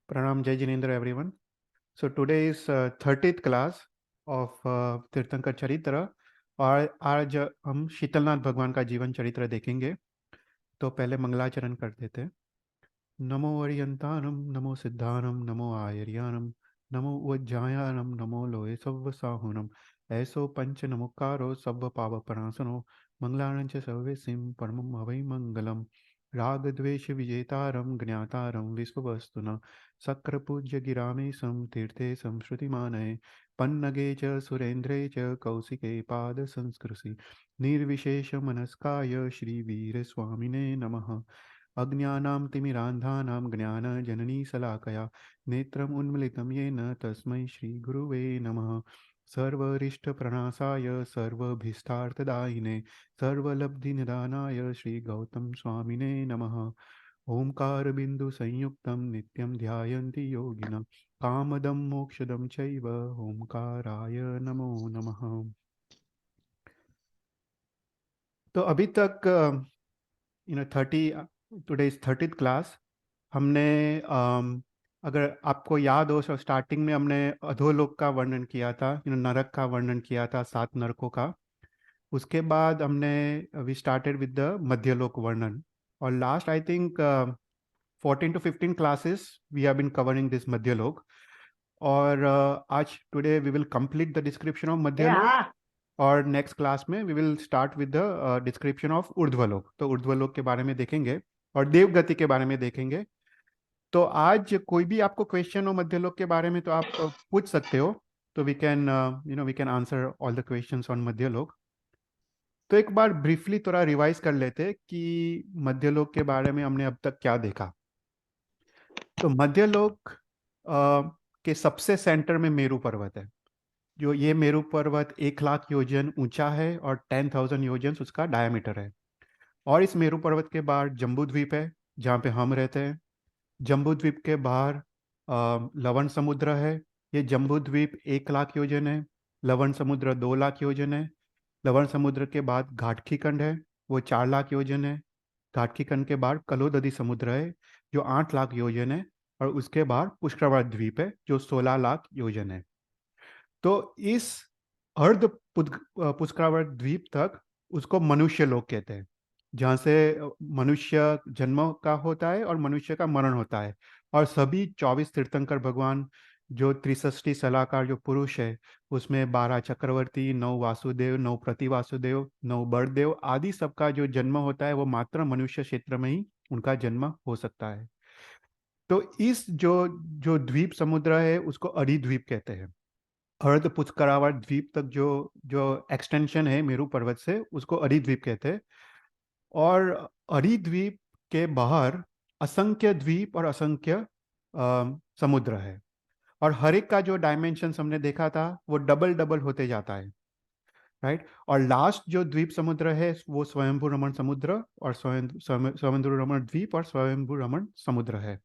Pranam Jai Jinendra everyone. So today is 30th class of तीर्थंकर चरित्र और आज हम शीतलनाथ भगवान का जीवन चरित्र देखेंगे। तो पहले मंगलाचरण कर देते हैं। नमो अरियंतानम नमो सिद्धानम नमो आयर्यानम नमो उज्जायानम नमो लोये सव्व साहुनम ऐसो पंच नमुकारो सव्व पाव प्रणासनो मंगलानं च सर्वे सिम परमं हवै मंगलम राग द्वेष विजेतारम ज्ञातारम विश्ववस्तुना शक्र पूज्य गिरामेशं तीर्थे संश्रुतिमानये पन्नगे च सुरेन्द्रे च कौशिके पाद संस्कृति निर्विशेष मनस्काय श्रीवीर स्वामिने नमः। अज्ञानां तिमिरान्धानां ज्ञानजननी शलाकया नेत्रम् उन्मीलितं येन तस्मै श्रीगुरुवे नमः। सर्वरिष्टप्रणाशाय सर्वभीष्टार्थदायिने सर्वलब्धिनिदानाय श्रीगौतम स्वामिने नमः। ओंकारबिन्दुसंयुक्तं नित्यं ध्यायन्ति योगिनः कामदं मोक्षदं चैव ओंकाराय नमो नमः। तो अभी तक 30 टुडे इज 30th क्लास। हमने अगर आपको याद हो, स्टार्टिंग में हमने अधोलोक का वर्णन किया था, नरक का वर्णन किया था, 7 नरकों का। उसके बाद हमने we started with the Madhyalok वर्णन और last I think 14 to 15 classes we have been covering this Madhyalok. और आज today we will complete the description of Madhyalok और नेक्स्ट क्लास में we will start with the description of Urdhvalok. तो ऊर्ध्वलोक के बारे में देखेंगे और देवगति के बारे में देखेंगे। तो आज कोई भी आपको क्वेश्चन हो मध्यलोक के बारे में तो आप पूछ सकते हो। तो we can we can answer all the questions on Madhyalok. तो एक बार ब्रीफली थोड़ा रिवाइज कर लेते कि मध्यलोक के बारे में हमने अब तक क्या देखा। तो मध्यलोक के सबसे सेंटर में मेरू पर्वत है। जो ये मेरू पर्वत 1 लाख योजन ऊंचा है और 10,000 योजन उसका डायमीटर है। और इस मेरू पर्वत के बाहर जम्बू द्वीप है जहाँ पे हम रहते हैं। जम्बू द्वीप के बाहर लवण समुद्र है। ये जम्बू द्वीप 1 लाख योजन है। लवण समुद्र 2 लाख योजन है। लवण समुद्र के बाद घाटकी खंड है, वो 4 लाख योजन है। घाटकी खंड के बाद कलोदधी समुद्र है जो 8 लाख योजन है। और उसके बाद पुष्करवत द्वीप है जो 16 लाख योजन है। तो इस अर्ध पुष्करावर्त द्वीप तक उसको मनुष्य लोक कहते हैं, जहाँ से मनुष्य जन्म का होता है और मनुष्य का मरण होता है। और सभी 24 तीर्थंकर भगवान जो 63 सलाहकार जो पुरुष है, उसमें 12 चक्रवर्ती, 9 वासुदेव, 9 प्रतिवासुदेव, 9 बड़देव आदि सबका जो जन्म होता है वो मात्र मनुष्य क्षेत्र में ही उनका जन्म हो सकता है। तो इस जो जो द्वीप समुद्र है उसको अरिद्वीप कहते हैं। अर्ध पुष्करावर्त द्वीप तक जो जो एक्सटेंशन है मेरू पर्वत से उसको अरिद्वीप कहते हैं। और अरिद्वीप के बाहर असंख्य द्वीप और असंख्य समुद्र है। और हर एक का जो डायमेंशन हमने देखा था वो डबल डबल होते जाता है, राइट। और लास्ट जो द्वीप समुद्र है वो स्वयंभू रमण समुद्र और स्वयंभू रमण द्वीप और स्वयंभू रमण समुद्र है।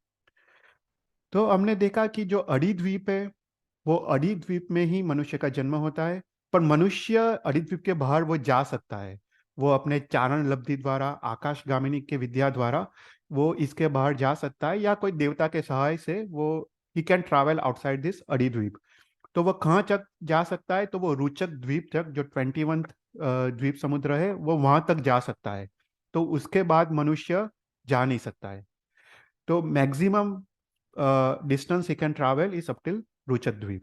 तो हमने देखा कि जो अरिद्वीप है वो अरिद्वीप में ही मनुष्य का जन्म होता है। पर मनुष्य अरिद्वीप के बाहर वो जा सकता है। वो अपने चारण लब्धि द्वारा, आकाशगामिनी के विद्या द्वारा वो इसके बाहर जा सकता है, या कोई देवता के सहाय से वो he can travel outside this Aridweep. तो वो कहाँ तक जा सकता है? तो वो रुचक द्वीप तक, जो 21 द्वीप समुद्र है, वो वहां तक जा सकता है। तो उसके बाद मनुष्य जा नहीं सकता है। तो maximum distance he can travel is up till Ruchak Dweep.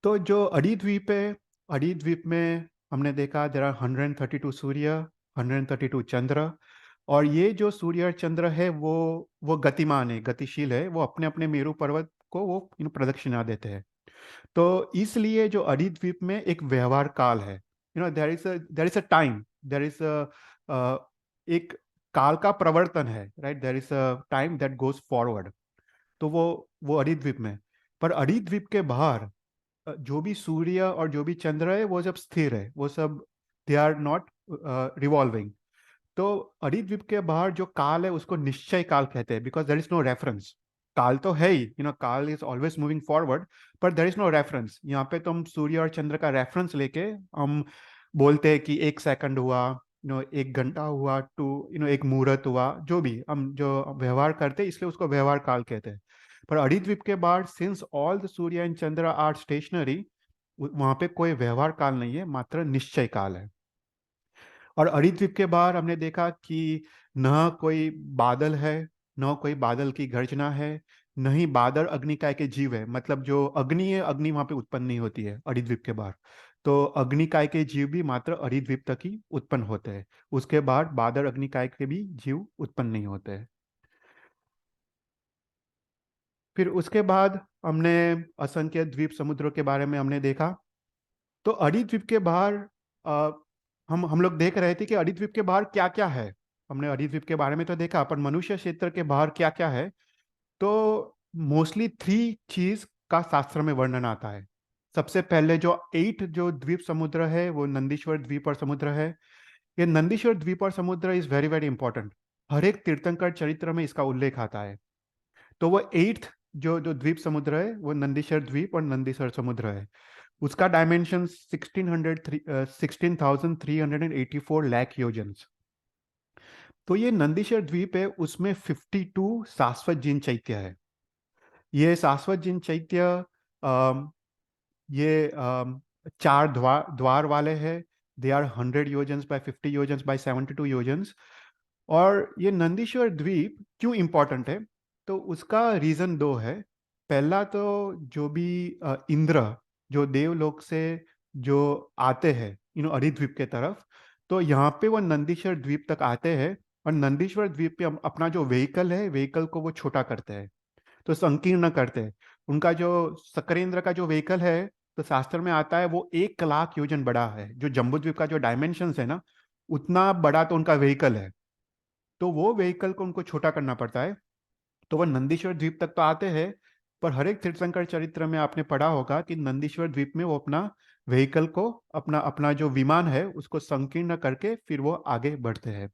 तो जो अरिद्वीप है, अरिद्वीप में हमने देखा देयर आर 132 सूर्य, 132 चंद्र। और ये जो सूर्य और चंद्र है वो गतिमान है, गतिशील है। वो अपने अपने मेरू पर्वत को वो प्रदक्षिणा देते हैं। तो इसलिए जो अरिद्वीप में एक व्यवहार काल है, there is a time, there is एक काल का प्रवर्तन है, right. There is a time that goes forward. तो वो अरिद्वीप में। पर अरिद्वीप के बाहर जो भी सूर्य और जो भी चंद्र है वो सब स्थिर है, वो सब दे आर नॉट रिवॉल्विंग। तो अरिद्वीप के बाहर जो काल है उसको निश्चय काल कहते हैं, because there is no reference. काल तो है ही, काल इज ऑलवेज मूविंग फॉरवर्ड, पर देयर इज नो रेफरेंस। यहाँ पे तो हम सूर्य और चंद्र का रेफरेंस लेके हम बोलते हैं कि 1 सेकंड हुआ, एक घंटा हुआ टू एक मुहूर्त हुआ, जो भी हम जो व्यवहार करते हैं, इसलिए उसको व्यवहार काल कहते हैं। पर अरिद्वीप के बाद since all the Surya and Chandra are stationary, वहां पे कोई व्यवहार काल नहीं है, मात्र निश्चय काल है। और अरिद्वीप के बाहर हमने देखा कि न कोई बादल है, न कोई बादल की गर्जना है, न ही बादल अग्निकाय के जीव है। मतलब जो अग्नि है, अग्नि वहां पे उत्पन्न नहीं होती है अरिद्वीप के बाहर। तो अग्निकाय के जीव भी मात्र अरिद्वीप तक ही उत्पन्न होते हैं। उसके बाद बादल अग्निकाय के भी जीव उत्पन्न नहीं होते हैं। फिर उसके बाद हमने असंख्य द्वीप समुद्रों के बारे में हमने देखा। तो अरिद्वीप के बाहर अ, हम लोग देख रहे थे कि अरिद्वीप के बाहर क्या क्या है। हमने अरिद्वीप के बारे में तो देखा, पर मनुष्य क्षेत्र के बाहर क्या क्या है। तो मोस्टली थ्री चीज का शास्त्र में वर्णन आता है। सबसे पहले जो 8 जो द्वीप समुद्र है वो नंदीश्वर द्वीप और समुद्र है। ये नंदीश्वर द्वीप और समुद्र इज वेरी वेरी इंपॉर्टेंट। हर एक तीर्थंकर चरित्र में इसका उल्लेख आता है। तो वो 8th जो जो द्वीप समुद्र है वो नंदीश्वर द्वीप और नंदीश्वर समुद्र है। उसका डायमेंशन 16,384 लाख योजन्स। तो ये नंदीश्वर द्वीप है, उसमें 52 शाश्वत जिन चैत्य है। ये शाश्वत जिन चैत्य अम, ये चार द्वार द्वार वाले हैं। They are 100 yojanas by 50 yojanas by 72 yojanas. और ये नंदीश्वर द्वीप क्यों इंपॉर्टेंट है, तो उसका रीजन दो है। पहला तो जो भी इंद्र जो देवलोक से जो आते हैं अरिद्वीप के तरफ, तो यहाँ पे वो नंदीश्वर द्वीप तक आते हैं। और नंदीश्वर द्वीप पे अपना जो व्हीकल है, व्हीकल को वो छोटा करते हैं, तो संकीर्ण करते हैं। उनका जो शकरेंद्र का जो व्हीकल है, तो शास्त्र में आता है वो 1 लाख योजन बड़ा है। जो जम्बूद्वीप का जो डायमेंशन है ना, उतना बड़ा तो उनका व्हीकल है। तो वो व्हीकल को उनको छोटा करना पड़ता है। तो वह नंदीश्वर द्वीप तक तो आते हैं, पर हर एक तीर्थंकर चरित्र में आपने पढ़ा होगा कि नंदीश्वर द्वीप में वो अपना व्हीकल को, अपना अपना जो विमान है उसको संकीर्ण करके फिर वो आगे बढ़ते हैं।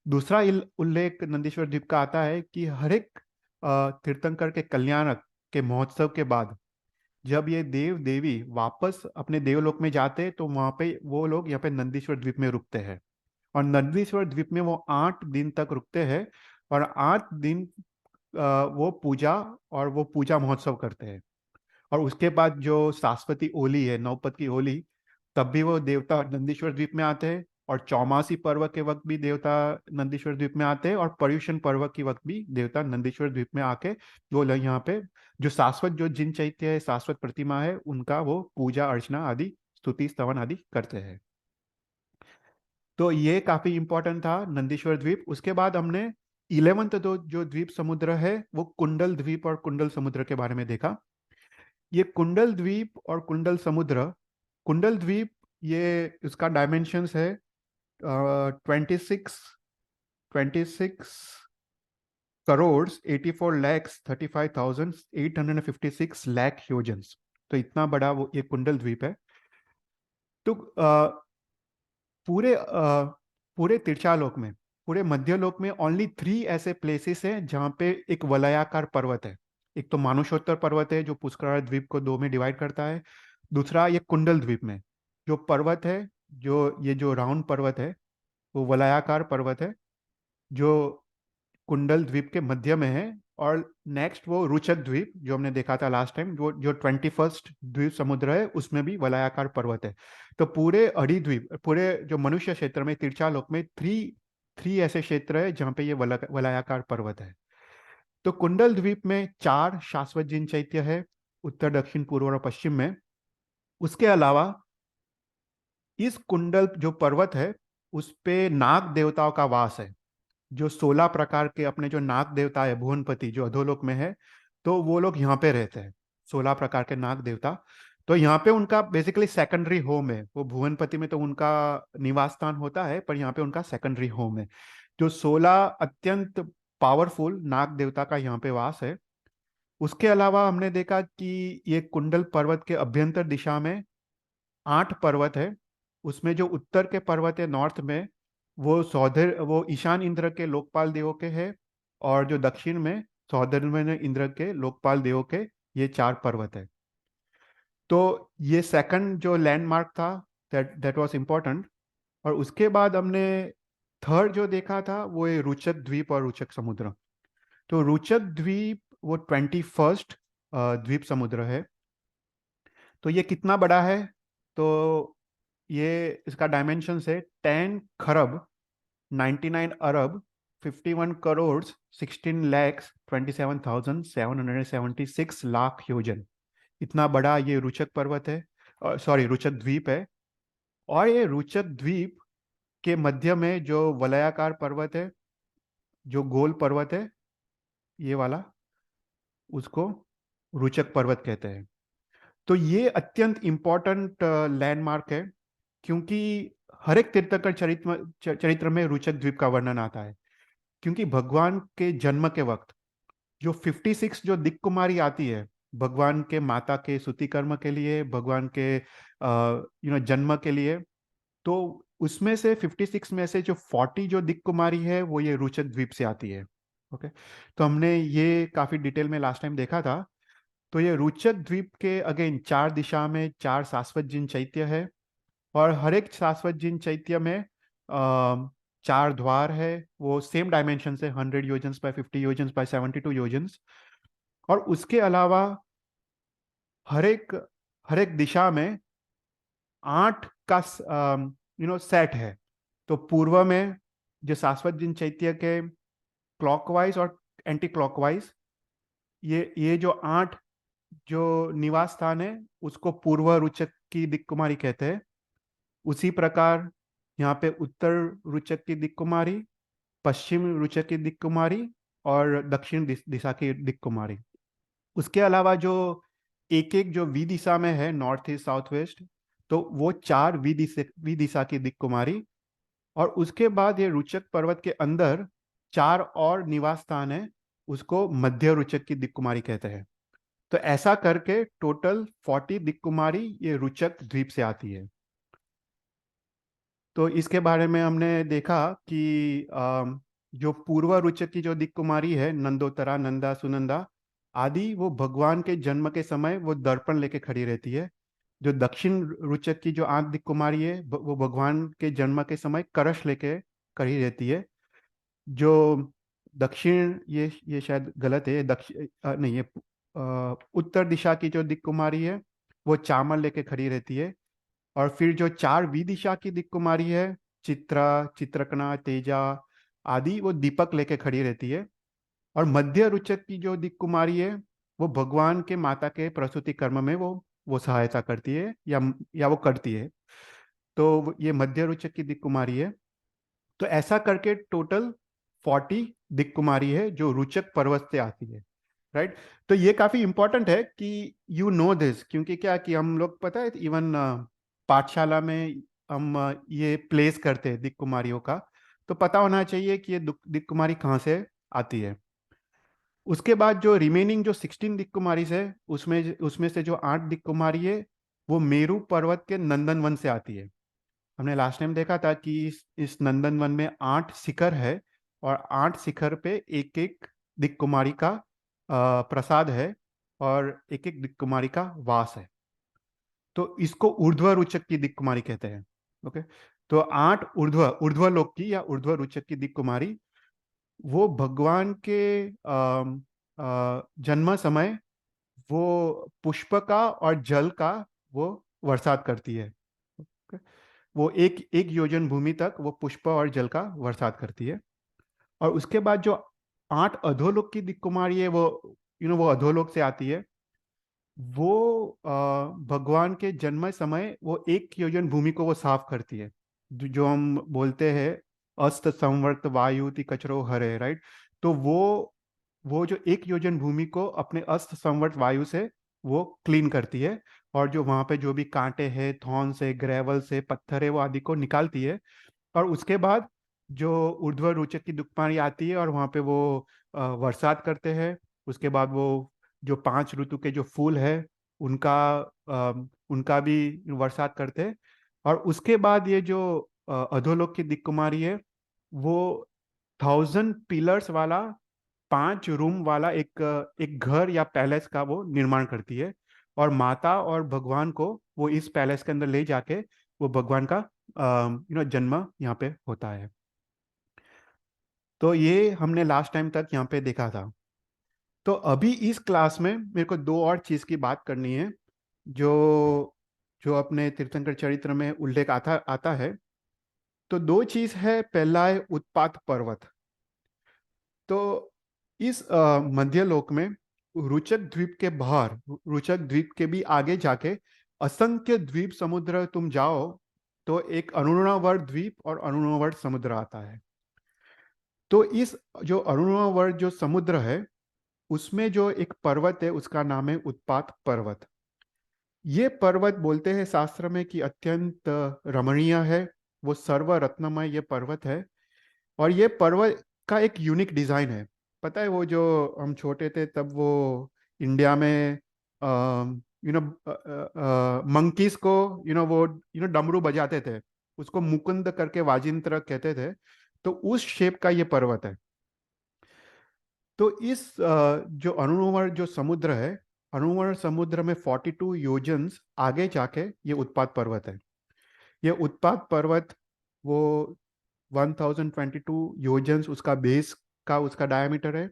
दूसरा उल्लेख नंदीश्वर द्वीप का आता है कि हर एक तीर्थंकर के कल्याणक के महोत्सव के बाद जब ये देव देवी वापस अपने देवलोक में जाते हैं, तो वहां पे वो लोग यहाँ पे नंदीश्वर द्वीप में रुकते हैं। और नंदीश्वर द्वीप में वो 8 दिन तक रुकते हैं। और 8 दिन वो पूजा और वो पूजा महोत्सव करते हैं। और उसके बाद जो शाश्वती ओली है, नवपत की होली, तब भी वो देवता नंदीश्वर द्वीप में आते हैं। और चौमासी पर्व के वक्त भी देवता नंदीश्वर द्वीप में आते हैं। और पर्युषण पर्व के वक्त भी देवता नंदीश्वर द्वीप में आके वो लोग यहाँ पे जो शाश्वत जो जिन चैत्य है, शाश्वत प्रतिमा है, उनका वो पूजा अर्चना आदि, स्तुति स्तवन आदि करते हैं। तो ये काफी इंपॉर्टेंट था नंदीश्वर द्वीप। उसके बाद हमने 11th जो द्वीप समुद्र है वो कुंडल द्वीप और कुंडल समुद्र के बारे में देखा। ये कुंडल द्वीप और कुंडल समुद्र, कुंडल द्वीप ये इसका डायमेंशंस है 26 करोड़ 84 लाख 35,856 लाख योजन्स। तो इतना बड़ा वो ये कुंडल द्वीप है। तो पूरे पूरे तिरछालोक में, पूरे मध्यलोक में ओनली 3 ऐसे प्लेसेस हैं जहाँ पे एक वलयाकार पर्वत है। एक तो मानुषोत्तर पर्वत है जो पुष्कर द्वीप को 2 में डिवाइड करता है। दूसरा ये कुंडल द्वीप में जो पर्वत है, जो ये जो राउंड पर्वत है, वो वलयाकार पर्वत है जो कुंडल द्वीप के मध्य में है। और नेक्स्ट वो रुचक द्वीप जो हमने देखा था लास्ट टाइम, जो जो 21st द्वीप समुद्र है, उसमें भी वलयाकार पर्वत है। तो पूरे अरिद्वीप, पूरे जो मनुष्य क्षेत्र में तीर्थालोक में थ्री थ्री ऐसे क्षेत्र है जहाँ पे ये वलयाकार पर्वत है। तो कुंडल द्वीप में 4 शाश्वत जिन चैत्य है, उत्तर दक्षिण पूर्व और पश्चिम में। उसके अलावा इस कुंडल जो पर्वत है उस पे नाग देवताओं का वास है। जो 16 प्रकार के अपने जो नाग देवता है, भुवनपति जो अधोलोक में है, तो वो लोग यहाँ पे रहते हैं, 16 प्रकार के नाग देवता। तो यहाँ पे उनका बेसिकली सेकेंडरी होम है। वो भुवनपति में तो उनका निवास स्थान होता है, पर यहाँ पे उनका सेकेंडरी होम है। जो 16 अत्यंत पावरफुल नाग देवता का यहाँ पे वास है। उसके अलावा हमने देखा कि ये कुंडल पर्वत के अभ्यंतर दिशा में 8 पर्वत है। उसमें जो उत्तर के पर्वत है नॉर्थ में, वो ईशान इंद्र के लोकपाल देवों के हैं। और जो दक्षिण में सौदर्य में इंद्र के लोकपाल देवों के, ये 4 पर्वत है। तो ये सेकंड जो लैंडमार्क था, दैट दैट वाज इम्पोर्टेंट। और उसके बाद हमने थर्ड जो देखा था वो ये रुचक द्वीप और रुचक समुद्र। तो रुचक द्वीप वो 21st द्वीप समुद्र है। तो ये कितना बड़ा है? तो ये इसका डायमेंशन है 10 खरब 99 अरब 51 करोड़ 16,27,776 लाख योजन। इतना बड़ा ये रुचक पर्वत है, सॉरी रुचक द्वीप है। और ये रुचक द्वीप के मध्य में जो वलयाकार पर्वत है, जो गोल पर्वत है ये वाला, उसको रुचक पर्वत कहते हैं। तो ये अत्यंत इंपॉर्टेंट लैंडमार्क है, क्योंकि हर एक तीर्थंकर चरित्र में रुचक द्वीप का वर्णन आता है। क्योंकि भगवान के जन्म के वक्त जो 56 जो दिक् कुमारी आती है भगवान के माता के स्तुति कर्म के लिए, भगवान के जन्म के लिए, तो उसमें से 56 में से जो 40 जो दिक् कुमारी है वो ये रुचक द्वीप से आती है। ओके, तो हमने ये काफी डिटेल में लास्ट टाइम देखा था। तो ये रुचक द्वीप के अगेन 4 दिशा में 4 शाश्वत जिन चैत्य है, और हर एक शाश्वत जिन चैत्य में 4 द्वार है। वो सेम डायमेंशन से 100 योजन बाय 50 योजन बाय 72 योजन। और उसके अलावा हर एक दिशा में 8 का सेट है। तो पूर्व में जो शाश्वत जिन चैत्य के क्लॉकवाइज और एंटी क्लॉकवाइज, ये जो 8 जो निवास स्थान है उसको पूर्व रुचक की दिक् कुमारी कहते हैं। उसी प्रकार यहाँ पे उत्तर रुचक की दिक् कुमारी, पश्चिम रुचक की दिक् कुमारी और दक्षिण दिशा की दिक् कुमारी। उसके अलावा जो एक एक जो वी दिशा में है, नॉर्थ ईस्ट साउथ वेस्ट, तो वो 4 वी दिशा की दिक् कुमारी। और उसके बाद ये रुचक पर्वत के अंदर 4 और निवास स्थान है, उसको मध्य रुचक की दिक् कुमारी कहते हैं। तो ऐसा करके टोटल 40 दिक् कुमारी ये रुचक द्वीप से आती है। तो इसके बारे में हमने देखा कि जो पूर्व रुचक की जो दिक् कुमारी है, नंदोत्तरा, नंदा, सुनंदा आदि, वो भगवान के जन्म के समय वो दर्पण लेके खड़ी रहती है। जो दक्षिण रुचक की जो 8 दिक् कुमारी है वो भगवान के जन्म के समय कलश लेके खड़ी रहती है। जो दक्षिण, ये शायद गलत है, दक्षिण नहीं, ये उत्तर दिशा की जो दिक् कुमारी है वो चामल लेके खड़ी रहती है। और फिर जो 4 वी दिशा की दिक् कुमारी है, चित्रा, चित्रकना, तेजा आदि, वो दीपक लेके खड़ी रहती है। और मध्य रुचक की जो दिक् कुमारी है वो भगवान के माता के प्रसूति कर्म में वो सहायता करती है या वो करती है। तो ये मध्य रुचक की दिक् कुमारी है। तो ऐसा करके टोटल 40 दिक् कुमारी है जो रुचक पर्वत से आती है। राइट। तो ये काफी इंपॉर्टेंट है कि यू नो दिस, क्योंकि क्या कि हम लोग पता है इवन पाठशाला में हम ये प्लेस करते हैं दिक् कुमारियों का, तो पता होना चाहिए कि ये दिक् कुमारी कहाँ से आती है। उसके बाद जो रिमेनिंग जो 16 दिक् कुमारी है, उसमें से जो 8 दिक् कुमारी है वो मेरू पर्वत के नंदनवन से आती है। हमने लास्ट टाइम देखा था कि इस नंदनवन में 8 शिखर है, और 8 शिखर पे एक एक दिक् कुमारी का प्रसाद है, और एक एक दिक् कुमारी का वास है। तो इसको ऊर्ध्व रुचक की दिक् कुमारी कहते हैं। ओके, तो 8 ऊर्ध्व लोक की या ऊर्ध्व रुचक की दिक् कुमारी वो भगवान के जन्म समय वो पुष्प का और जल का वो वर्षात करती है। ओके, वो एक एक योजन भूमि तक वो पुष्प और जल का वर्षात करती है। और उसके बाद जो 8 अधोलोक की दिक् कुमारी है वो वो अधोलोक से आती है। वो भगवान के जन्म समय वो एक योजन भूमि को वो साफ करती है, जो हम बोलते हैं अस्त संवर्त वायुति कचरो हरे, राइट। तो वो जो एक योजन भूमि को अपने अस्त संवर्त वायु से वो क्लीन करती है, और जो वहाँ पे जो भी कांटे हैं, थॉर्न से, ग्रेवल से, पत्थर है, वो आदि को निकालती है। और उसके बाद जो ऊर्ध्व रुचक की दुक्पानी आती है और वहाँ पे वो बरसात करते हैं। उसके बाद वो जो 5 ऋतु के जो फूल है उनका उनका भी बरसात करते हैं। और उसके बाद ये जो अधोलोक की दिक् कुमारी है वो 1000 पिलर्स वाला 5 रूम वाला एक घर या पैलेस का वो निर्माण करती है, और माता और भगवान को वो इस पैलेस के अंदर ले जाके वो भगवान का जन्म यहाँ पे होता है। तो ये हमने लास्ट टाइम तक यहाँ पे देखा था। तो अभी इस क्लास में मेरे को दो और चीज़ की बात करनी है जो जो अपने तीर्थंकर चरित्र में उल्लेख आता आता है। तो दो चीज़ है, पहला है उत्पात पर्वत। तो इस मध्यलोक में रुचक द्वीप के बाहर, रुचक द्वीप के भी आगे जाके असंख्य द्वीप समुद्र तुम जाओ तो एक अरुणावर्त द्वीप और अरुणावर्त समुद्र आता है। तो इस जो अरुणावर्त जो समुद्र है उसमें जो एक पर्वत है उसका नाम है उत्पात पर्वत। ये पर्वत बोलते हैं शास्त्र में कि अत्यंत रमणीय है, वो सर्व रत्नमय ये पर्वत है। और ये पर्वत का एक यूनिक डिजाइन है। पता है वो जो हम छोटे थे तब वो इंडिया में मंकीज को वो डमरू बजाते थे, उसको मुकुंद करके वाजिंत्र कहते थे। तो उस शेप का ये पर्वत है। तो इस जो अरुणोवर जो समुद्र है, अरुणोवर समुद्र में 42 योजन्स आगे जाके ये उत्पात पर्वत है। ये उत्पात पर्वत वो 1022 योजन्स उसका बेस का उसका डायमीटर है।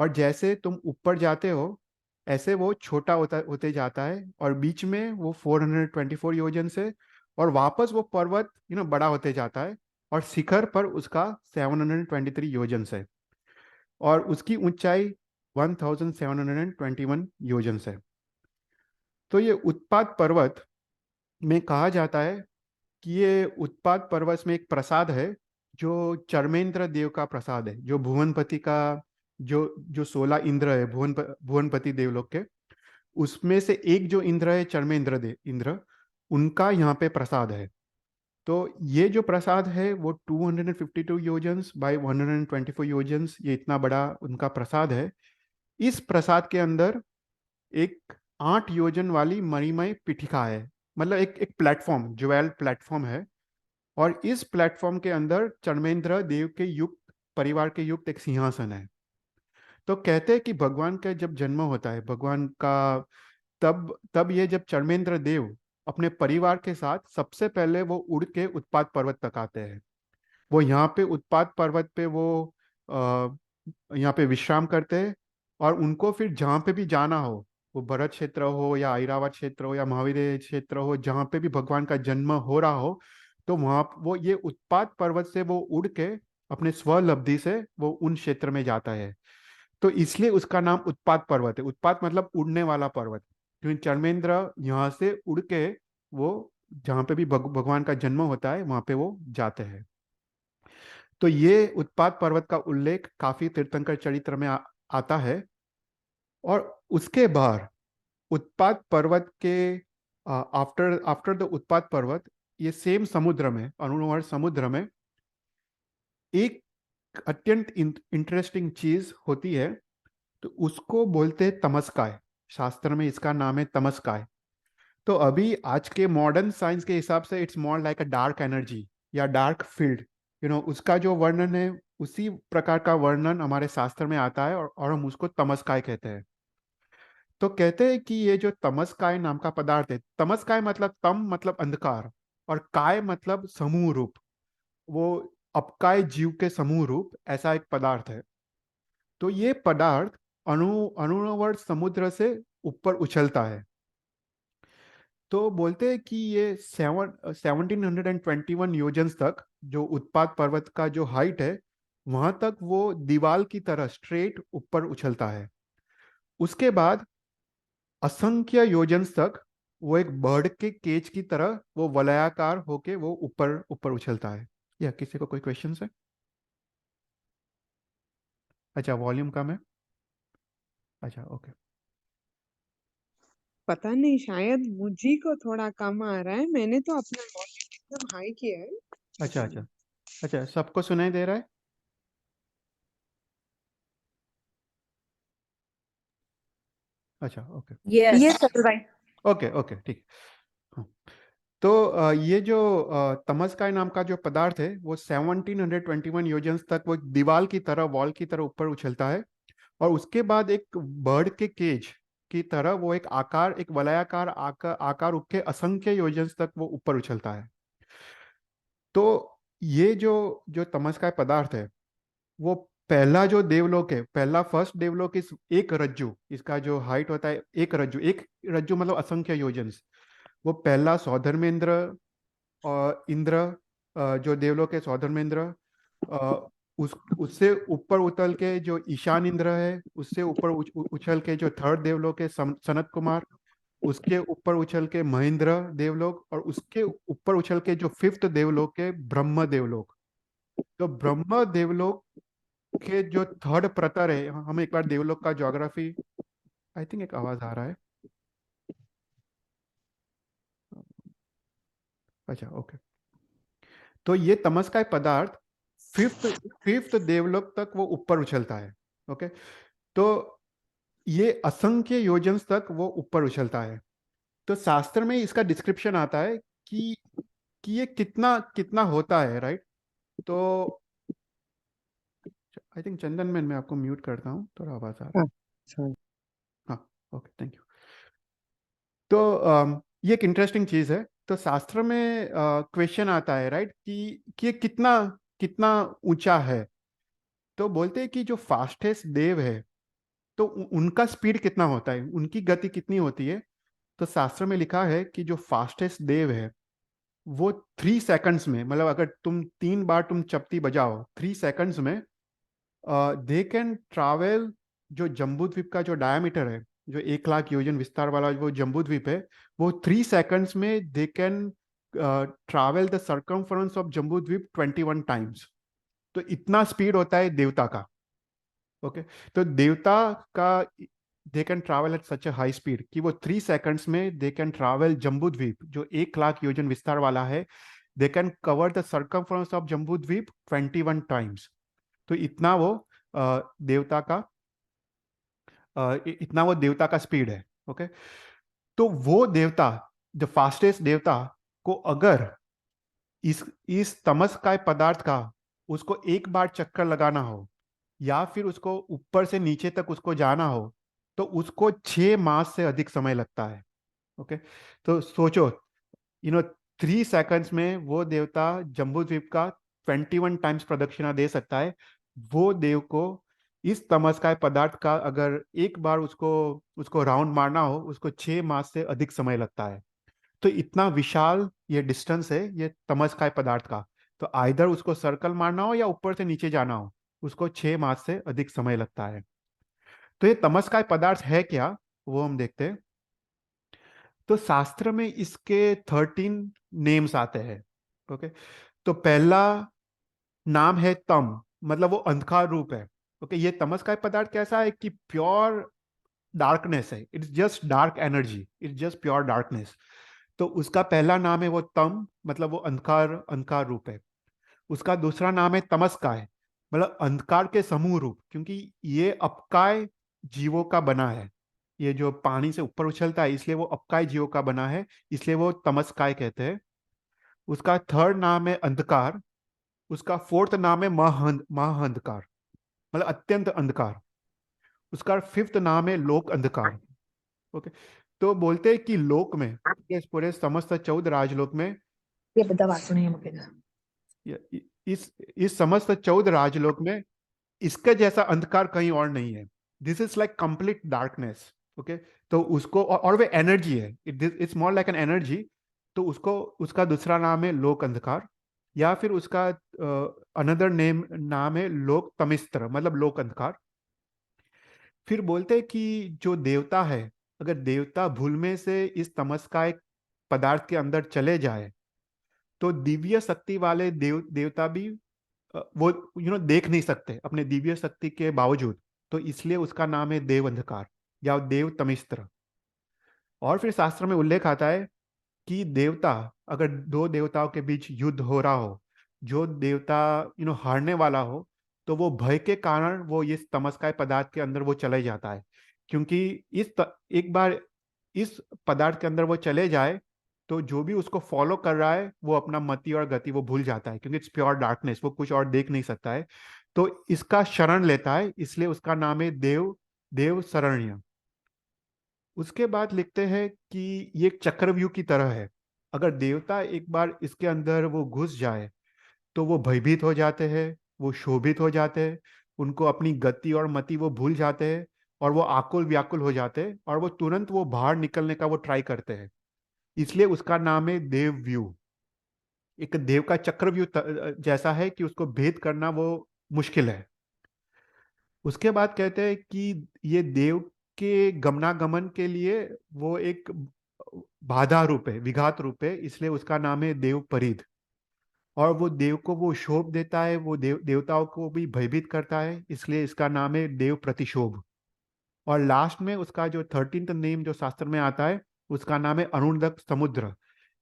और जैसे तुम ऊपर जाते हो ऐसे वो छोटा होते जाता है और बीच में वो 424 योजन से, और वापस वो पर्वत बड़ा होते जाता है और शिखर पर उसका 723 योजन है और उसकी ऊंचाई 1721 योजन है। तो ये उत्पात पर्वत में कहा जाता है कि ये उत्पात पर्वत में एक प्रसाद है जो चर्मेंद्र देव का प्रसाद है, जो भुवनपति का जो जो 16 इंद्र है भुवनपति देवलोक के, उसमें से एक जो इंद्र है चर्मेंद्र देव इंद्र, उनका यहाँ पे प्रसाद है। तो ये जो प्रसाद है वो 252 योजन्स बाय 124 योजन्स, ये इतना बड़ा उनका प्रसाद है। इस प्रसाद के अंदर एक 8 योजन वाली मणिमय पीठिका है, मतलब एक एक प्लेटफॉर्म, ज्वेल प्लेटफॉर्म है। और इस प्लेटफॉर्म के अंदर चर्मेंद्र देव के युक्त परिवार के युक्त एक सिंहासन है। तो कहते हैं कि भगवान का जब जन्म होता है भगवान का, तब तब ये जब चर्मेंद्र देव अपने परिवार के साथ सबसे पहले वो उड़ के उत्पात पर्वत तक आते हैं। वो यहाँ पे उत्पात पर्वत पे वो अ, यहाँ पे विश्राम करते हैं। और उनको फिर जहाँ पे भी जाना हो, वो भरत क्षेत्र हो या ऐरावत क्षेत्र हो या महावीर क्षेत्र हो, जहाँ पे भी भगवान का जन्म हो रहा हो, तो वहाँ वो ये उत्पात पर्वत से वो उड़ के अपने स्वलब्धि से वो उन क्षेत्र में जाता है। तो इसलिए उसका नाम उत्पात पर्वत है। उत्पात मतलब उड़ने वाला पर्वत, क्योंकि चर्मेंद्र यहाँ से उड़ के वो जहाँ पे भी भगवान का जन्म होता है वहाँ पे वो जाते हैं। तो ये उत्पात पर्वत का उल्लेख काफी तीर्थंकर चरित्र में आता है। और उसके बाद उत्पात पर्वत के आफ्टर आफ्टर द उत्पात पर्वत, ये सेम समुद्र में अरुणोवर समुद्र में एक अत्यंत इंटरेस्टिंग चीज होती है। तो उसको बोलते हैं तमस्काय। शास्त्र में इसका नाम है तमस्काय। तो अभी आज के मॉडर्न साइंस के हिसाब से it's more like a dark energy या डार्क फील्ड, उसका जो वर्णन है उसी प्रकार का वर्णन हमारे शास्त्र में आता है और हम उसको तमस्काय कहते हैं। तो कहते हैं कि ये जो तमस्काय नाम का पदार्थ है, तमस्काय मतलब तम मतलब अंधकार और काय मतलब समूह रूप, वो अपकाय जीव के समूह रूप ऐसा एक पदार्थ है। तो ये पदार्थ अणुवर्त समुद्र से ऊपर उछलता है। तो बोलते हैं कि ये 1721 योजन तक जो उत्पात पर्वत का जो हाइट है वहां तक वो दीवाल की तरह स्ट्रेट ऊपर उछलता है। उसके बाद असंख्य योजन तक वो एक बर्ड के केज की तरह वो वलयाकार होके वो ऊपर ऊपर उछलता है। या किसी को कोई क्वेश्चन है? अच्छा, वॉल्यूम कम है। अच्छा, ओके। पता नहीं, शायद मुझी को थोड़ा कम आ रहा है। मैंने तो अपना वॉल्यूम एकदम हाई किया है। अच्छा अच्छा। अच्छा, सबको सुनाई दे रहा है? अच्छा, ओके। ये सर भाई। ओके ओके, ठीक। हाँ। तो ये जो तमस्काय नाम का जो पदार्थ है वो 1721 योजन तक वो एक दीवार की तरह, वॉल की तरह ऊपर उछलता है। और उसके बाद एक बर्ड के केज की तरह वो एक आकार, एक वलयाकार आकार उठ के असंख्य योजन तक वो ऊपर उछलता है। तो ये जो जो तमस्काय पदार्थ है, वो पहला जो देवलोक है, पहला फर्स्ट देवलोक इस एक रज्जु, इसका जो हाइट होता है एक रज्जु मतलब असंख्य योजन। वो पहला सौधर्मेंद्र और इंद्र, जो देवलोक है सौधर्मेंद्र, अ, उस उससे ऊपर उछल के जो ईशान इंद्र है, उससे ऊपर उछल के जो थर्ड देवलोक है सनत कुमार, उसके ऊपर उछल के महेंद्र देवलोक, और उसके ऊपर उछल के जो फिफ्थ देवलोक है ब्रह्म देवलोक। तो ब्रह्म देवलोक के जो थर्ड प्रतर है, हम एक बार देवलोक का ज्योग्राफी, आई थिंक एक आवाज आ रहा है। अच्छा, ओके। तो ये तमस्काय पदार्थ फिफ्थ फिफ्थ देवलोक तक वो ऊपर उछलता है। ओके। तो ये असंख्य योजन तक वो ऊपर उछलता है। तो शास्त्र में इसका डिस्क्रिप्शन आता है कि कि ये कितना कितना होता है, राइट। तो आई थिंक चंदन में मैं आपको म्यूट करता हूँ, थोड़ा आवाज आ रहा है। हाँ, sorry। हाँ, ओके, थैंक यू। तो ये एक इंटरेस्टिंग चीज है। तो शास्त्र में क्वेश्चन आता है, राइट, कि ये कितना कितना ऊंचा है। तो बोलते हैं कि जो फास्टेस्ट देव है, तो उनका स्पीड कितना होता है, उनकी गति कितनी होती है। तो शास्त्र में लिखा है कि जो फास्टेस्ट देव है, वो 3 सेकंड्स में, मतलब अगर तुम 3 बार तुम चपटी बजाओ 3 सेकंड्स में, दे कैन ट्रैवल, जो जम्बू द्वीप का जो डायमीटर है, जो 1 लाख योजन विस्तार वाला वो जम्बू द्वीप है, वो 3 सेकंड्स में they can travel the circumference of Jambudvipa 21 times. तो इतना स्पीड होता है देवता का। ओके। तो देवता का, दे can travel at such A high speed कि वो 3 सेकंड्स में दे कैन ट्रैवल जम्बू द्वीप जो 1 लाख योजन विस्तार वाला है। They can cover the circumference of Jambudvipa 21 times. तो इतना वो देवता का इतना वो देवता का स्पीड है। ओके। तो वो देवता, द फास्टेस्ट देवता को अगर इस तमस्काय पदार्थ का उसको एक बार चक्कर लगाना हो, या फिर उसको ऊपर से नीचे तक उसको जाना हो, तो उसको 6 मास से अधिक समय लगता है। ओके। तो सोचो, यू नो 3 सेकंड्स में वो देवता जम्बू द्वीप का 21 टाइम्स प्रदक्षिणा दे सकता है। वो देव को इस तमस्काय पदार्थ का अगर एक बार उसको उसको राउंड मारना हो, उसको 6 मास से अधिक समय लगता है। तो इतना विशाल ये डिस्टेंस है ये तमस्काय पदार्थ का। तो आइदर उसको सर्कल मारना हो या ऊपर से नीचे जाना हो, उसको 6 मास से अधिक समय लगता है। तो ये तमस्काय पदार्थ है क्या, वो हम देखते हैं। तो शास्त्र में इसके 13 नेम्स आते हैं। ओके। तो पहला नाम है तम, मतलब वो अंधकार रूप है। ओके। ये तमस्काय पदार्थ कैसा है कि प्योर डार्कनेस है, it's just dark energy, it's just pure darkness. तो उसका पहला नाम है वो तम, मतलब वो अंधकार अंधकार रूप है। उसका दूसरा नाम है तमस्काय, मतलब अंधकार के समूह रूप, क्योंकि ये अपकाय जीवों का बना है। ये जो पानी से ऊपर उछलता है इसलिए वो अपकाय जीवों का बना है, इसलिए वो तमस्काय कहते हैं। उसका थर्ड नाम है अंधकार। उसका फोर्थ नाम है महाअंधकार, मतलब अत्यंत अंधकार। उसका फिफ्थ नाम है लोक अंधकार। ओके। तो बोलते हैं कि लोक में, इस पूरे समस्त 14 राजलोक में, ये બધા વાંચો નહીં મૂકે इस समस्त 14 राजलोक में इसके जैसा अंधकार कहीं और नहीं है। This is like complete darkness. Okay. तो उसको और वे एनर्जी है, it's more like an energy. तो उसको, उसका दूसरा नाम है लोक अंधकार, या फिर उसका अनदर नेम नाम है लोक तमिस्त्र, मतलब लोक अंधकार। फिर बोलते हैं कि जो देवता है, अगर देवता भूल में से इस तमस का एक पदार्थ के अंदर चले जाए, तो दिव्य शक्ति वाले देवता भी वो देख नहीं सकते अपने दिव्य शक्ति के बावजूद। तो इसलिए उसका नाम है देव अंधकार या देव तमिस्त्र। और फिर शास्त्र में उल्लेख आता है कि देवता, अगर दो देवताओं के बीच युद्ध हो रहा हो, जो देवता हारने वाला हो, तो वो भय के कारण वो इस तमस्काय पदार्थ के अंदर वो चले जाता है। क्योंकि एक बार इस पदार्थ के अंदर वो चले जाए, तो जो भी उसको फॉलो कर रहा है वो अपना मति और गति वो भूल जाता है, क्योंकि इट्स प्योर डार्कनेस, वो कुछ और देख नहीं सकता है। तो इसका शरण लेता है, इसलिए उसका नाम है देव देव शरण्य। उसके बाद लिखते हैं कि ये एक चक्रव्यूह की तरह है। अगर देवता एक बार इसके अंदर वो घुस जाए, तो वो भयभीत हो जाते हैं, वो शोभित हो जाते हैं, उनको अपनी गति और मति वो भूल जाते हैं, और वो आकुल व्याकुल हो जाते हैं, और वो तुरंत वो बाहर निकलने का वो ट्राई करते हैं। इसलिए उसका नाम है देवव्यूह। एक देव का चक्रव्यूह जैसा है कि उसको भेद करना वो मुश्किल है। उसके बाद कहते हैं कि ये देव के गमनागमन के लिए वो एक बाधा रूप है, विघात रूप है, इसलिए उसका नाम है देव परिध। और वो देव को वो शोभ देता है, वो देवताओं को भी भयभीत करता है, इसलिए इसका नाम है देव प्रतिशोभ। और लास्ट में उसका जो 13th नेम जो शास्त्र में आता है, उसका नाम है अरुणदक समुद्र,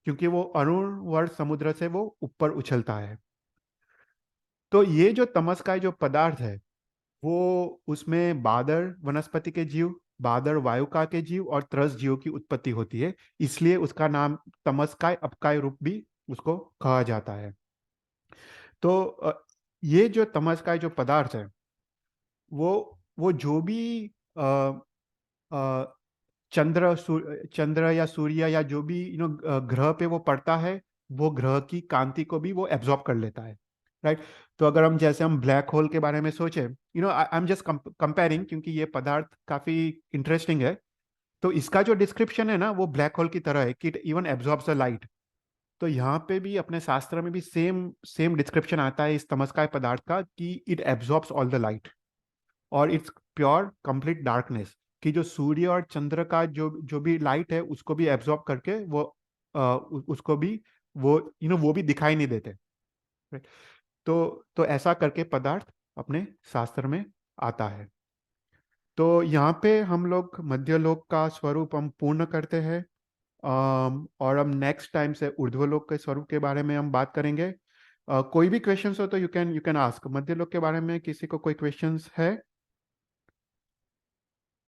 क्योंकि वो अरुणवर्त समुद्र से वो ऊपर उछलता है। तो ये जो तमस्काय जो पदार्थ है, वो उसमें बादर वनस्पति के जीव, बादर वायुका के जीव और त्रस जीव की उत्पत्ति होती है, इसलिए उसका नाम तमस्काय अपकाय रूप भी उसको कहा जाता है। तो ये जो तमस्काय जो पदार्थ है, वो जो भी अ, अ, चंद्र या सूर्य या जो भी ग्रह पे वो पड़ता है, वो ग्रह की कांति को भी वो एब्जॉर्ब कर लेता है, राइट। तो अगर हम जैसे हम ब्लैक होल के बारे में सोचे, आई एम जस्ट कंपेयरिंग, क्योंकि ये पदार्थ काफी इंटरेस्टिंग है। तो इसका जो डिस्क्रिप्शन है ना, वो ब्लैक होल की तरह है कि it even absorbs the light. तो यहाँ पे भी अपने शास्त्र में भी सेम सेम डिस्क्रिप्शन आता है इस तमस्काय पदार्थ का, कि it absorbs all the light, और इट्स प्योर कंप्लीट डार्कनेस, कि जो सूर्य और चंद्र का जो जो भी लाइट है उसको भी एब्जॉर्ब करके वो उसको भी वो वो भी दिखाई नहीं देते, right? तो ऐसा करके पदार्थ अपने शास्त्र में आता है। तो यहाँ पे हम लोग मध्यलोक का स्वरूप हम पूर्ण करते हैं। और हम नेक्स्ट टाइम से ऊर्ध्वलोक के स्वरूप के बारे में हम बात करेंगे। कोई भी क्वेश्चंस हो तो यू कैन आस्क। मध्यलोक के बारे में किसी को कोई क्वेश्चंस है?